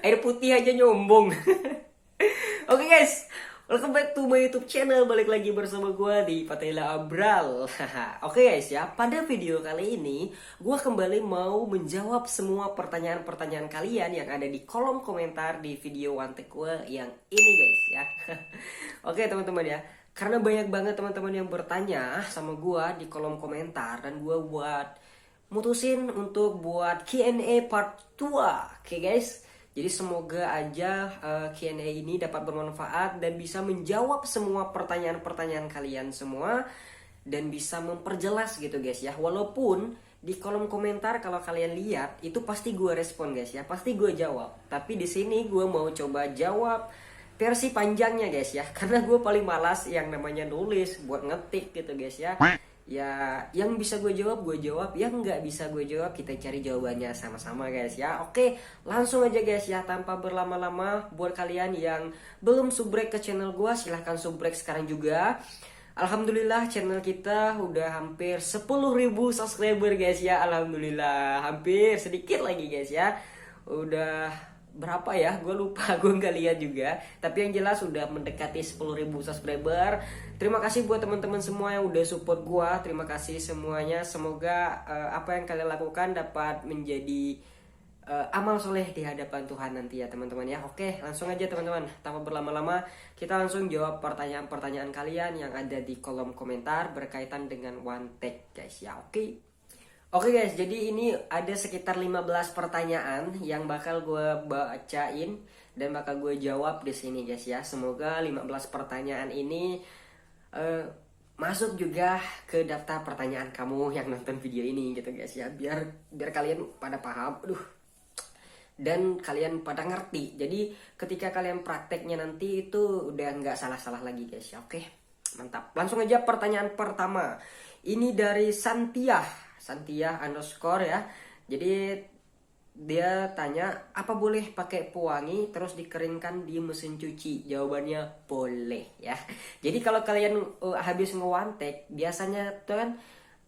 Air putih aja nyombong. Oke guys, welcome back to my YouTube channel. Balik lagi bersama gue di Patela Abral. Oke guys ya, pada video kali ini gue kembali mau menjawab semua pertanyaan-pertanyaan kalian yang ada di kolom komentar di video one take gue yang ini guys ya. Oke teman-teman ya, karena banyak banget teman-teman yang bertanya sama gue di kolom komentar, dan gue mutusin untuk buat Q&A part 2. Oke guys, jadi semoga aja Q&A ini dapat bermanfaat dan bisa menjawab semua pertanyaan-pertanyaan kalian semua, dan bisa memperjelas gitu guys ya. Walaupun di kolom komentar kalau kalian lihat itu pasti gue respon guys ya, pasti gue jawab. Tapi di sini gue mau coba jawab versi panjangnya guys ya, karena gue paling malas yang namanya nulis buat ngetik gitu guys ya. Ya, yang bisa gue jawab, yang nggak bisa gue jawab kita cari jawabannya sama-sama guys ya. Oke, langsung aja guys ya, tanpa berlama-lama. Buat kalian yang belum subrek ke channel gue, silahkan subrek sekarang juga. Alhamdulillah channel kita udah hampir 10.000 subscriber guys ya. Alhamdulillah, hampir sedikit lagi guys ya. Udah berapa ya, gue lupa, gue nggak lihat juga, tapi yang jelas udah mendekati 10.000 subscriber. Terima kasih buat teman-teman semua yang udah support gue, terima kasih semuanya. Semoga apa yang kalian lakukan dapat menjadi amal soleh di hadapan Tuhan nanti ya teman-teman ya. Oke, langsung aja teman-teman, tanpa berlama-lama kita langsung jawab pertanyaan-pertanyaan kalian yang ada di kolom komentar berkaitan dengan one take guys ya. Oke guys, jadi ini ada sekitar 15 pertanyaan yang bakal gue bacain dan bakal gue jawab di sini guys ya. Semoga 15 pertanyaan ini masuk juga ke daftar pertanyaan kamu yang nonton video ini gitu guys ya. Biar kalian pada paham, dan kalian pada ngerti. Jadi ketika kalian prakteknya nanti itu udah nggak salah-salah lagi guys ya. Oke, mantap. Langsung aja pertanyaan pertama. Ini dari Santia underscore ya. Jadi dia tanya, apa boleh pakai pewangi terus dikeringkan di mesin cuci? Jawabannya boleh ya. Jadi kalau kalian habis ngewantek, biasanya tuh kan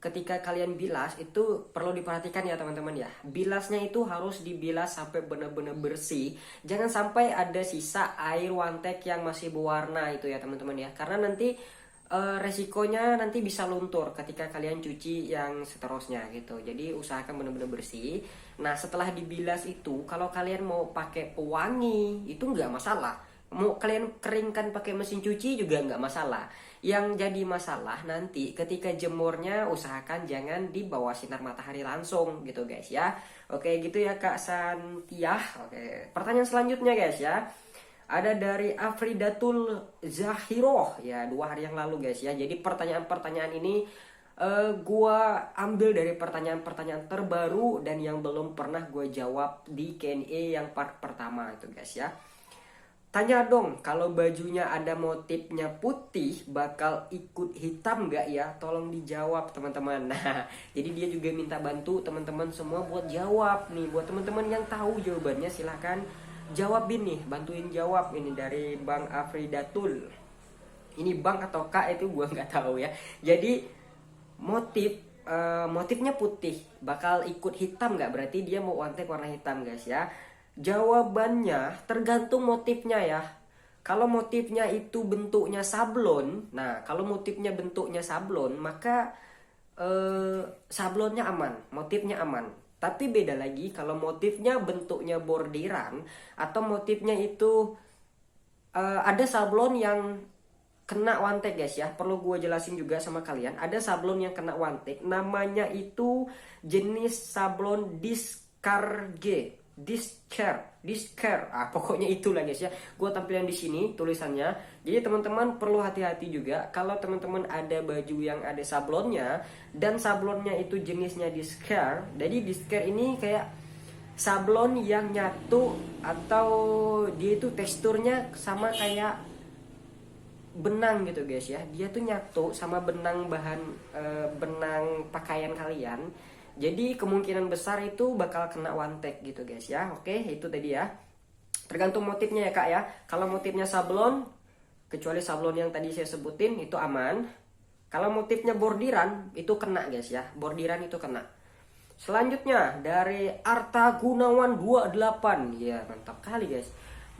ketika kalian bilas itu perlu diperhatikan ya teman-teman ya. Bilasnya itu harus dibilas sampai benar-benar bersih. Jangan sampai ada sisa air wantek yang masih berwarna itu ya teman-teman ya. Karena nanti resikonya nanti bisa luntur ketika kalian cuci yang seterusnya gitu. Jadi usahakan benar-benar bersih. Nah setelah dibilas itu, kalau kalian mau pakai pewangi itu nggak masalah. Mau kalian keringkan pakai mesin cuci juga nggak masalah. Yang jadi masalah nanti ketika jemurnya, usahakan jangan di bawah sinar matahari langsung gitu guys ya. Oke gitu ya Kak Santiah. Oke, pertanyaan selanjutnya guys ya, ada dari Afridatul Zahiroh ya, 2 hari yang lalu guys ya. Jadi pertanyaan-pertanyaan ini gua ambil dari pertanyaan-pertanyaan terbaru dan yang belum pernah gue jawab di Q&A yang part pertama itu guys ya. Tanya dong, kalau bajunya ada motifnya putih bakal ikut hitam gak ya? Tolong dijawab teman-teman. Nah, jadi dia juga minta bantu teman-teman semua buat jawab nih. Buat teman-teman yang tahu jawabannya silahkan jawabin nih, bantuin jawab. Ini dari Bang Afridatul. Ini Bang atau Kak itu gue nggak tahu ya. Jadi motifnya putih bakal ikut hitam nggak? Berarti dia mau wantek warna hitam guys ya. Jawabannya tergantung motifnya ya. Kalau motifnya itu bentuknya sablon, nah kalau motifnya bentuknya sablon maka sablonnya aman, motifnya aman. Tapi beda lagi kalau motifnya bentuknya bordiran atau motifnya itu ada sablon yang kena wantek guys ya. Perlu gue jelasin juga sama kalian, ada sablon yang kena wantek, namanya itu jenis sablon discard, pokoknya itulah guys ya. Gue tampilin di sini tulisannya. Jadi teman-teman perlu hati-hati juga kalau teman-teman ada baju yang ada sablonnya dan sablonnya itu jenisnya discard. Jadi discard ini kayak sablon yang nyatu atau dia itu teksturnya sama kayak benang gitu guys ya. Dia tuh nyatu sama benang benang pakaian kalian. Jadi kemungkinan besar itu bakal kena wantek gitu guys ya. Oke, itu tadi ya. Tergantung motifnya ya Kak ya. Kalau motifnya sablon, kecuali sablon yang tadi saya sebutin, itu aman. Kalau motifnya bordiran, itu kena guys ya. Bordiran itu kena. Selanjutnya dari Arta Gunawan 28. Ya, mantap kali guys.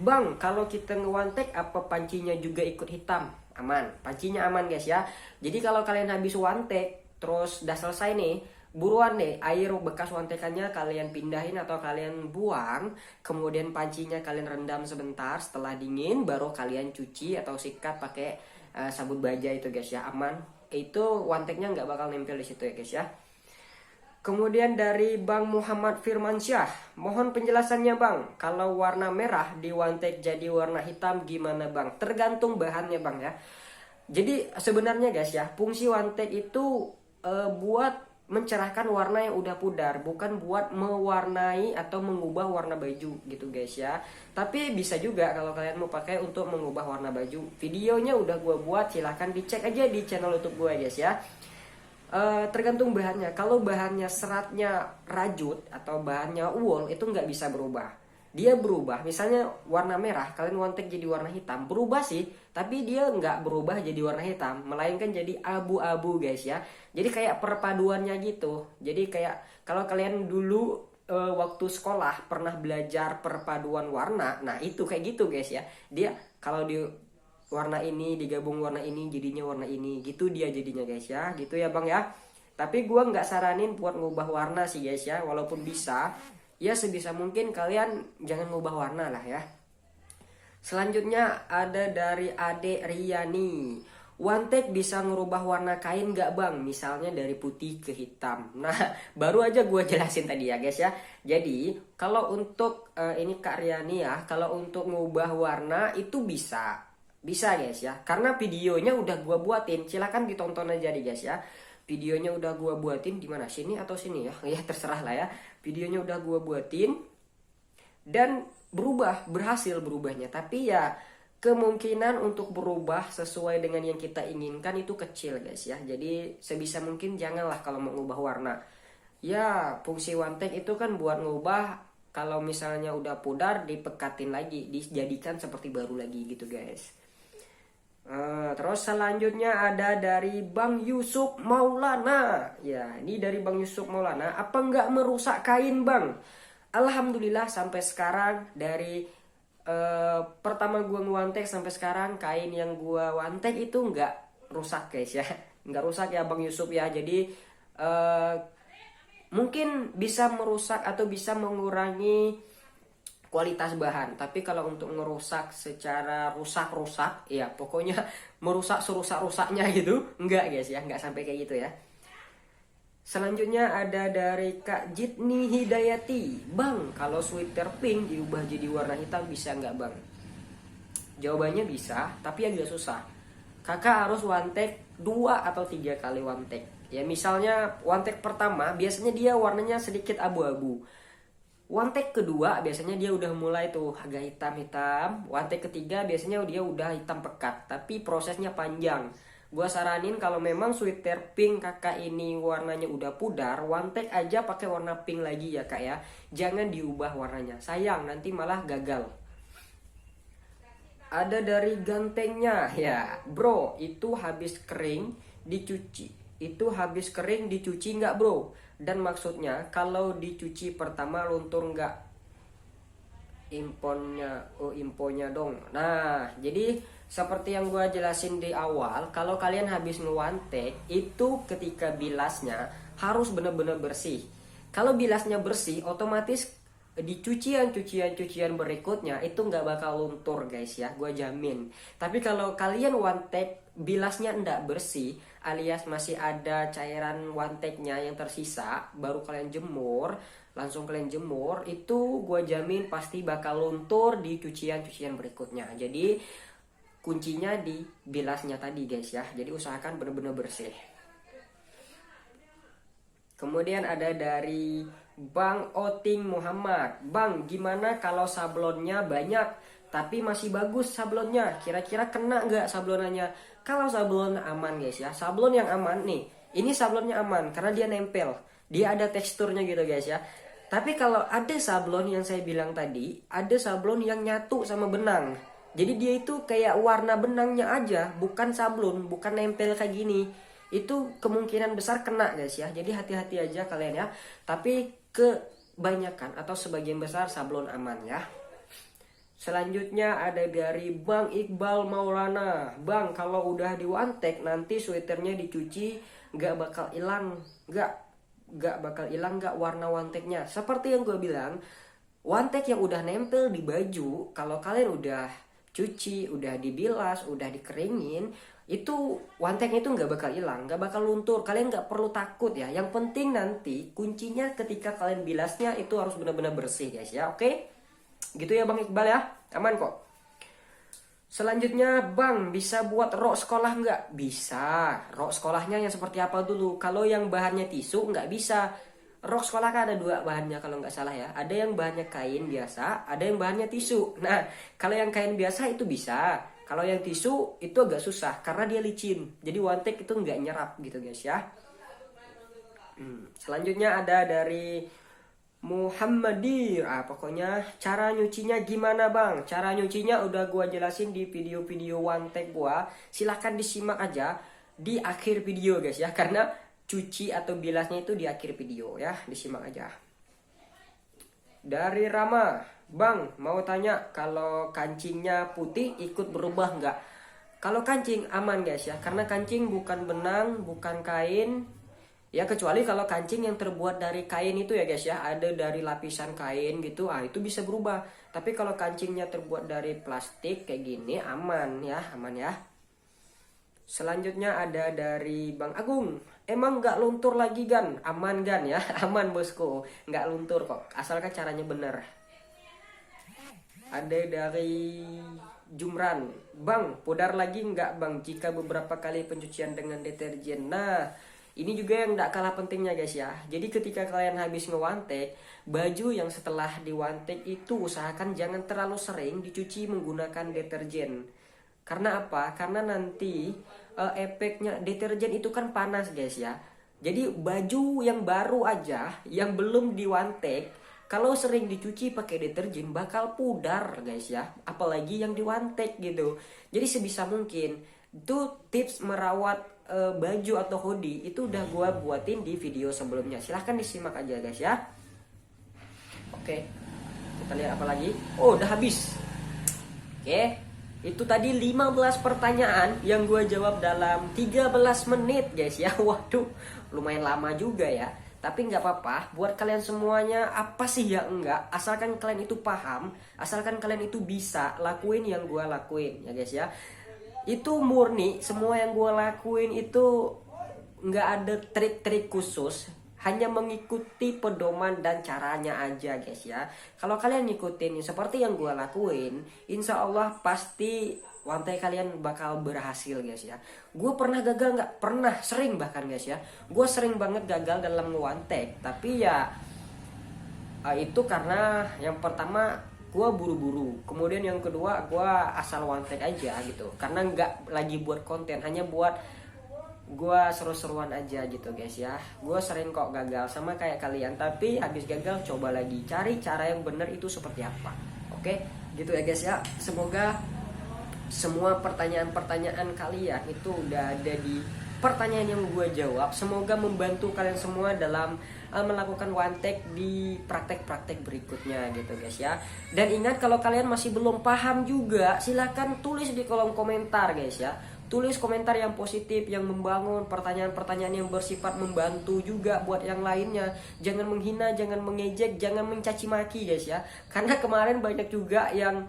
Bang, kalau kita ngewantek apa pancinya juga ikut hitam? Aman, pancinya aman guys ya. Jadi kalau kalian habis wantek terus udah selesai nih, buruan deh air bekas wantekannya kalian pindahin atau kalian buang. Kemudian pancinya kalian rendam sebentar, setelah dingin baru kalian cuci atau sikat pakai sabut baja itu guys ya, aman. Itu wanteknya nggak bakal nempel di situ ya guys ya. Kemudian dari Bang Muhammad Firmansyah, mohon penjelasannya Bang, kalau warna merah diwantek jadi warna hitam gimana Bang? Tergantung bahannya Bang ya. Jadi sebenarnya guys ya, fungsi wantek itu buat mencerahkan warna yang udah pudar, bukan buat mewarnai atau mengubah warna baju gitu guys ya. Tapi bisa juga kalau kalian mau pakai untuk mengubah warna baju. Videonya udah gue buat, silahkan dicek aja di channel YouTube gue guys ya. Tergantung bahannya. Kalau bahannya seratnya rajut atau bahannya wool itu nggak bisa berubah. Dia berubah, misalnya warna merah kalian wantek jadi warna hitam, berubah sih, tapi dia nggak berubah jadi warna hitam, melainkan jadi abu-abu guys ya. Jadi kayak perpaduannya gitu. Jadi kayak kalau kalian dulu waktu sekolah pernah belajar perpaduan warna, nah itu kayak gitu guys ya. Dia kalau di warna ini digabung warna ini jadinya warna ini, gitu dia jadinya guys ya, gitu ya Bang ya. Tapi gua nggak saranin buat ngubah warna sih guys ya, walaupun bisa ya sebisa mungkin kalian jangan ngubah warna lah ya. Selanjutnya ada dari Ade Riani, wantek bisa ngerubah warna kain nggak Bang, misalnya dari putih ke hitam. Nah baru aja gua jelasin tadi ya guys ya. Jadi kalau untuk ini Kak Riani ya, kalau untuk ngubah warna itu bisa guys ya, karena videonya udah gua buatin, silahkan ditonton aja deh guys ya. Videonya udah gua buatin di mana, sini atau sini ya, ya terserah lah ya. Videonya udah gua buatin dan berhasil berubahnya. Tapi ya kemungkinan untuk berubah sesuai dengan yang kita inginkan itu kecil guys ya. Jadi sebisa mungkin janganlah kalau mau ngubah warna. Ya fungsi wantek itu kan buat ngubah, kalau misalnya udah pudar dipekatin lagi, dijadikan seperti baru lagi gitu guys. Terus selanjutnya ada dari Bang Yusuf Maulana. Ya, ini dari Bang Yusuf Maulana. Apa nggak merusak kain Bang? Alhamdulillah sampai sekarang dari pertama gua ngewantek sampai sekarang kain yang gua wantek itu nggak rusak guys ya. Nggak rusak ya Bang Yusuf ya. Jadi mungkin bisa merusak atau bisa mengurangi kualitas bahan, tapi kalau untuk ngerusak secara rusak-rusak ya pokoknya merusak serusak-rusaknya gitu enggak guys ya, enggak sampai kayak gitu ya. Selanjutnya ada dari Kak Jitni Hidayati, Bang kalau sweater pink diubah jadi warna hitam bisa nggak Bang? Jawabannya bisa, tapi agak susah. Kakak harus wantek 2 atau 3 kali wantek. Ya misalnya wantek pertama biasanya dia warnanya sedikit abu-abu. Wantek kedua biasanya dia udah mulai tuh agak hitam-hitam. Wantek ketiga biasanya dia udah hitam pekat, tapi prosesnya panjang. Gua saranin kalau memang sweater pink kakak ini warnanya udah pudar, wantek aja pakai warna pink lagi ya kak ya. Jangan diubah warnanya, sayang nanti malah gagal. Ada dari gantengnya ya, bro itu habis kering dicuci. Itu habis kering dicuci nggak bro? Dan maksudnya kalau dicuci pertama luntur nggak? Imponnya dong. Nah jadi seperti yang gue jelasin di awal, kalau kalian habis ngewantek itu ketika bilasnya harus benar-benar bersih. Kalau bilasnya bersih otomatis di cucian berikutnya itu nggak bakal luntur guys ya, gue jamin. Tapi kalau kalian wantek bilasnya nggak bersih alias masih ada cairan wanteknya yang tersisa, baru kalian jemur, langsung kalian jemur, itu gue jamin pasti bakal luntur di cucian berikutnya. Jadi kuncinya di bilasnya tadi guys ya, jadi usahakan benar-benar bersih. Kemudian ada dari Bang Oting Muhammad, Bang gimana kalau sablonnya banyak tapi masih bagus sablonnya, kira-kira kena nggak sablonannya? Kalau sablon aman guys ya, sablon yang aman nih, ini sablonnya aman karena dia nempel, dia ada teksturnya gitu guys ya. Tapi kalau ada sablon yang saya bilang tadi, ada sablon yang nyatu sama benang, jadi dia itu kayak warna benangnya aja, bukan sablon, bukan nempel kayak gini. itu kemungkinan besar kena guys ya. Jadi hati-hati aja kalian ya. Tapi kebanyakan atau sebagian besar sablon aman ya. Selanjutnya ada dari Bang Iqbal Maulana. Bang, kalau udah di one take nanti sweaternya dicuci nggak bakal hilang, nggak bakal hilang nggak warna one take-nya. Seperti yang gue bilang, one take yang udah nempel di baju, kalau kalian udah cuci, udah dibilas, udah dikeringin, itu one take-nya itu nggak bakal hilang, nggak bakal luntur. Kalian nggak perlu takut ya. Yang penting nanti kuncinya ketika kalian bilasnya itu harus benar-benar bersih guys ya. Oke? Gitu ya Bang Iqbal ya. Aman kok. Selanjutnya, Bang, bisa buat rok sekolah nggak? Bisa. Rok sekolahnya yang seperti apa dulu? Kalau yang bahannya tisu nggak bisa. Rok sekolah kan ada dua bahannya kalau nggak salah ya. Ada yang bahannya kain biasa, ada yang bahannya tisu. Nah, kalau yang kain biasa itu bisa. Kalau yang tisu itu agak susah karena dia licin. Jadi one take itu nggak nyerap gitu guys ya. Selanjutnya ada dari Muhammadir. Pokoknya cara nyucinya gimana Bang? Cara nyucinya udah gua jelasin di video-video one take gua. Silahkan disimak aja di akhir video guys ya. Karena cuci atau bilasnya itu di akhir video ya. Disimak aja. Dari Rama, Bang mau tanya kalau kancingnya putih ikut berubah nggak? Kalau kancing aman guys ya. Karena kancing bukan benang, bukan kain. Ya kecuali kalau kancing yang terbuat dari kain itu ya guys ya, ada dari lapisan kain gitu, itu bisa berubah. Tapi kalau kancingnya terbuat dari plastik kayak gini aman ya, aman ya. Selanjutnya ada dari Bang Agung, emang nggak luntur lagi Gan? Aman Gan ya, aman bosku, nggak luntur kok, asalkan caranya bener. Ada dari Jumran, Bang pudar lagi nggak Bang jika beberapa kali pencucian dengan deterjen? Nah, ini juga yang gak kalah pentingnya guys ya. Jadi ketika kalian habis ngewantek, baju yang setelah diwantek itu usahakan jangan terlalu sering dicuci menggunakan deterjen. Karena apa? Karena nanti efeknya deterjen itu kan panas guys ya. Jadi baju yang baru aja, yang belum diwantek, kalau sering dicuci pakai deterjen bakal pudar guys ya. Apalagi yang diwantek gitu. Jadi sebisa mungkin itu tips merawat baju atau hoodie itu udah gue buatin di video sebelumnya. Silahkan disimak aja guys ya. Oke, kita lihat apa lagi. Oh udah habis. Oke, itu tadi 15 pertanyaan yang gue jawab dalam 13 menit guys ya. Waduh, lumayan lama juga ya. Tapi nggak apa-apa, buat kalian semuanya apa sih ya enggak, asalkan kalian itu paham, asalkan kalian itu bisa lakuin yang gue lakuin ya guys ya. Itu murni semua yang gue lakuin itu nggak ada trik-trik khusus, hanya mengikuti pedoman dan caranya aja guys ya. Kalau kalian ngikutin seperti yang gue lakuin, insya Allah pasti wantai kalian bakal berhasil guys ya. Gue pernah gagal nggak? Pernah, sering bahkan guys ya. Gue sering banget gagal dalam ngewantek, tapi ya itu karena yang pertama gue buru-buru, kemudian yang kedua gue asal one take aja gitu, karena nggak lagi buat konten, hanya buat gue seru-seruan aja gitu guys ya. Gue sering kok gagal sama kayak kalian, tapi habis gagal coba lagi, cari cara yang bener itu seperti apa. Oke gitu ya guys ya. Semoga semua pertanyaan-pertanyaan kalian itu udah ada di pertanyaan yang gue jawab. Semoga membantu kalian semua dalam melakukan one take di praktek-praktek berikutnya gitu guys ya. Dan ingat kalau kalian masih belum paham juga, silahkan tulis di kolom komentar guys ya. Tulis komentar yang positif, yang membangun, pertanyaan-pertanyaan yang bersifat membantu juga buat yang lainnya. Jangan menghina, jangan mengejek, jangan mencaci maki guys ya. Karena kemarin banyak juga yang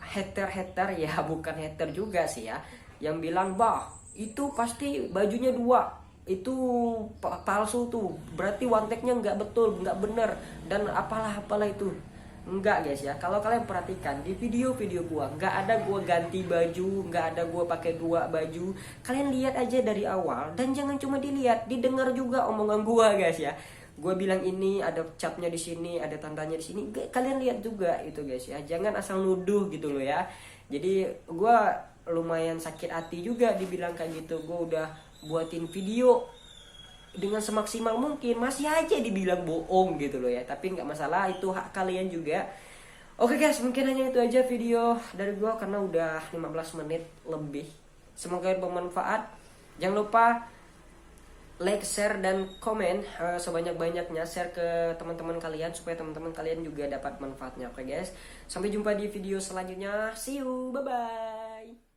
hater ya, bukan hater juga sih ya, yang bilang bah itu pasti bajunya dua, itu palsu tuh, berarti one take-nya nggak betul, nggak bener, dan apalah itu. Enggak guys ya, kalau kalian perhatikan di video-video gua nggak ada gua ganti baju, nggak ada gua pakai dua baju. Kalian lihat aja dari awal, dan jangan cuma dilihat, didengar juga omongan gua guys ya. Gua bilang ini ada capnya di sini, ada tandanya di sini, kalian lihat juga itu guys ya. Jangan asal nuduh gitu loh ya. Jadi gua lumayan sakit hati juga dibilang kayak gitu. Gua udah buatin video dengan semaksimal mungkin, masih aja dibilang bohong gitu loh ya. Tapi nggak masalah, itu hak kalian juga. Oke guys, mungkin hanya itu aja video dari gue karena udah 15 menit lebih. Semoga bermanfaat. Jangan lupa like, share, dan komen sebanyak-banyaknya. Share ke teman-teman kalian supaya teman-teman kalian juga dapat manfaatnya. Oke guys, sampai jumpa di video selanjutnya. See you, bye-bye.